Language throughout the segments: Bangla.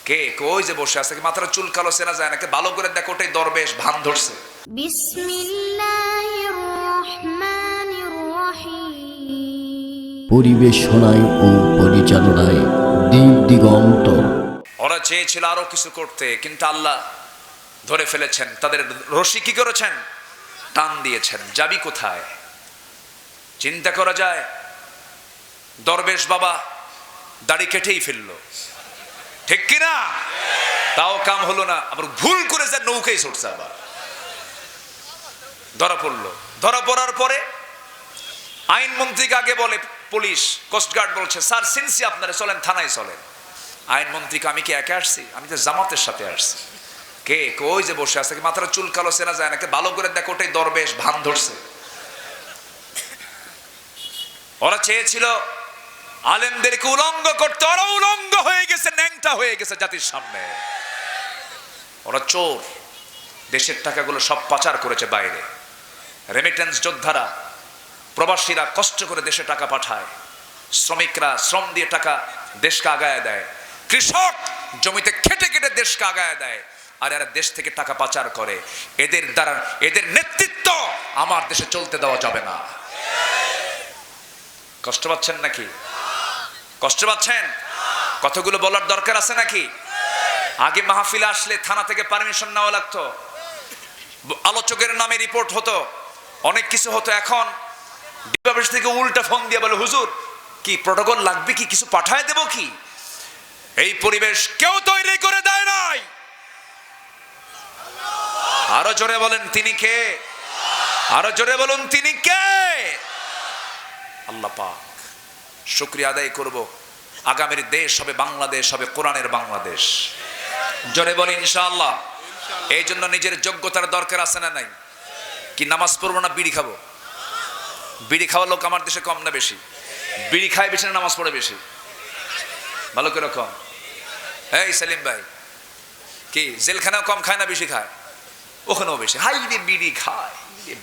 কে কই যে বসে আছে, মাথার চুল কালো চেনা যায় নাকি? ভালো করে দেখো, ওটাই দরবেশ, ভান ধরছে। বিসমিল্লাহির রহমানির রহিম। পরিবেশনায় ও পরিচালনায় দিক দিগন্ত। ওরা চেয়েছিল আরো কিছু করতে, কিন্তু আল্লাহ ধরে ফেলেছেন। তাদের রশি কি করেছেন? টান দিয়েছেন। যাবি কোথায়? চিন্তা করা যায়। দরবেশ বাবা দাড়ি কেটেই ফেললো, ঠিক কিনা? তাও কাম হলো না, আবার ভুল করে যা নৌকায় ছুটছে, আবার ধরা পড়লো। ধরা পড়ার পরে আইনমন্ত্রীকে আগে বলে পুলিশ, কোস্টগার্ড বলছে স্যার সিনসি আপনারা চলেন, থানায় চলেন। আইনমন্ত্রীকে আমি কি একা আসছি? আমি তো জামাতের সাথে আসছি। কে কই যে বসে আছে, মাথার চুল কালো চেনা যায় নাকি? ভালো করে দেখো, ওটাই দরবেশ, ভান ধরছে। ওরা চেয়েছিল আলেমদেরকে উলঙ্গ করতে, ওরা উলঙ্গ হয়ে গেছে, ন্যাংটা হয়ে গেছে জাতির সামনে। ওরা চোর, দেশের টাকাগুলো সব পাচার করেছে বাইরে। রেমিটেন্স যোদ্ধারা, প্রবাসীরা কষ্ট করে দেশে টাকা পাঠায়, শ্রমিকরা শ্রম দিয়ে টাকা দেশকে আগায় দেয়, কৃষক জমিতে খেটে খেটে দেশকে আগায় দেয়, আর এরা দেশ থেকে টাকা পাচার করে। এদের দ্বারা, এদের নেতৃত্ব আমার দেশে চলতে দেওয়া যাবে না। কষ্ট পাচ্ছেন নাকি? কষ্ট পাচ্ছেন? কতগুলো বলার দরকার আছে নাকি? আগে মাহফিলে আসলে থানা থেকে পারমিশন নেওয়া লাগতো, আলোচকের নামে রিপোর্ট হতো, অনেক কিছু হতো। এখন ডিপার্টমেন্ট থেকে উল্টা ফোন দিয়ে বলে হুজুর কি প্রটোকল লাগবে, কি কিছু পাঠায় দেব কি? এই পরিবেশ কেউ তৈরি করে দেয় নাই। আরো জোরে বলেন তিনি কে? আরো জোরে বলুন তিনি কে? আল্লাহ পাক। শুকরিয়া আদায় করব। আগামীর দেশ হবে বাংলাদেশ, হবে কোরআনের বাংলাদেশ। জোরে বলি ইনশাআল্লাহ। এই জন্য নিজের যোগ্যতার দরকার আছে না নাই? কি নামাজ পড়বো না বিড়ি খাবো? বিড়ি খাওয়ার লোক আমার দেশে কম না বেশি? বিড়ি খায় বেশি না নামাজ পড়ে বেশি? ভালো করে কম। এই সেলিম ভাই, কি জেলখানাও কম খায় না বেশি খায়? ওখানেও বেশি। হাই রে বিড়ি খায়,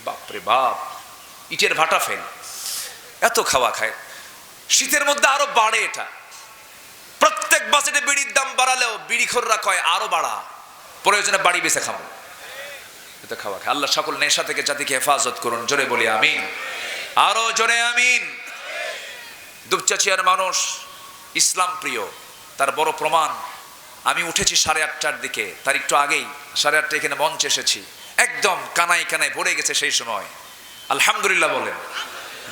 বাপরে বাপ, ইটের ভাটা ফেল, এত খাওয়া খায়। শীতের মধ্যে আরো বাড়ে এটা। প্রত্যেক বাজেটে বিড়ির দাম বাড়ালেও বিড়িখোররা কয় আরো বাড়া, প্রয়োজনে বাড়ি বেঁচে খাবো। এত খাওয়া খায়। আল্লাহ সকল নেশা থেকে জাতিকে হেফাজত করুন। জোরে বলি আমিন। আরো জোরে আমিন। দুপচাচিয়ার মানুষ ইসলাম প্রিয়, তার বড় প্রমাণ। আমি উঠেছি 8:30টার দিকে, তার একটু আগেই 8:30 এখানে মঞ্চে এসেছি। একদম কানায় কানায় ভরে গেছে সেই সময়। আলহামদুলিল্লাহ বলেন।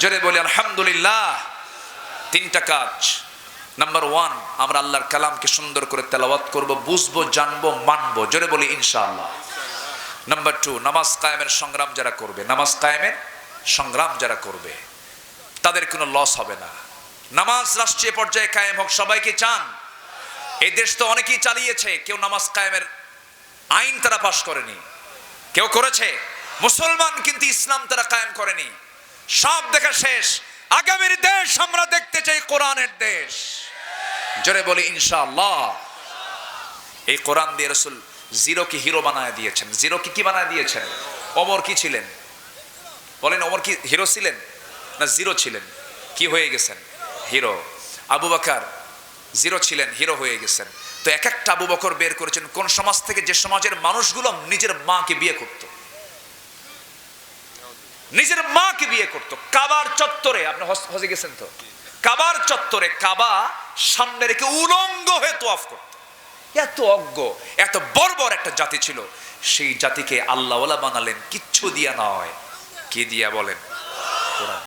জোরে বলি আলহামদুলিল্লাহ। 3টা কাজ। নাম্বার 1, আমরা আল্লাহর কালামকে সুন্দর করে তেলাওয়াত করব, বুঝবো, জানবো, মানবো। জোরে বলি ইনশাআল্লাহ। নাম্বার 2, নামাজ কায়েমের সংগ্রাম যারা করবে, নামাজ কায়েমের সংগ্রাম যারা করবে, তাদের কোনো লস হবে না। নামাজ রাষ্ট্রীয় পর্যায়ে কায়েম হোক, সবাইকে চান? এই দেশ তো অনেকেই চালিয়েছে, কেউ নামাজ কায়েমের আইন তারা পাশ করেনি। কেউ করেছে মুসলমান, কিন্তু ইসলাম তারা কায়েম করেনি। সব দেখা শেষ। আগামীর দেশ আমরা দেখতে চাই কোরআনের দেশ। জোরে বলি ইনশাআল্লাহ। এই কোরআন দিয়ে রাসূল জিরোকে হিরো বানায় দিয়েছেন। জিরোকে কি বানায় দিয়েছেন? ওমর কি ছিলেন বলেন? ওমর কি হিরো ছিলেন না জিরো ছিলেন? কি হয়ে গেছেন? হিরো। আবু বকর জিরো ছিলেন, হিরো হয়ে গেছেন। তো এক একটা আবু বকর বের করেছেন কোন সমাজ থেকে? যে সমাজের মানুষগুলো নিজের মাকে বিয়ে করত, নিজের মাকে বিয়ে করত। কাবার চত্বরে, আপনি হজে গেছেন তো, কাবার চত্বরে কাবা সামনে রেখে উলঙ্গ হয়ে তোয়াফ করত। এত অজ্ঞ, এত বর্বর একটা জাতি ছিল। সেই জাতিকে আল্লাহওয়ালা বানালেন কিচ্ছু দিয়া নয়। কি দিয়া বলেন? কোরআন।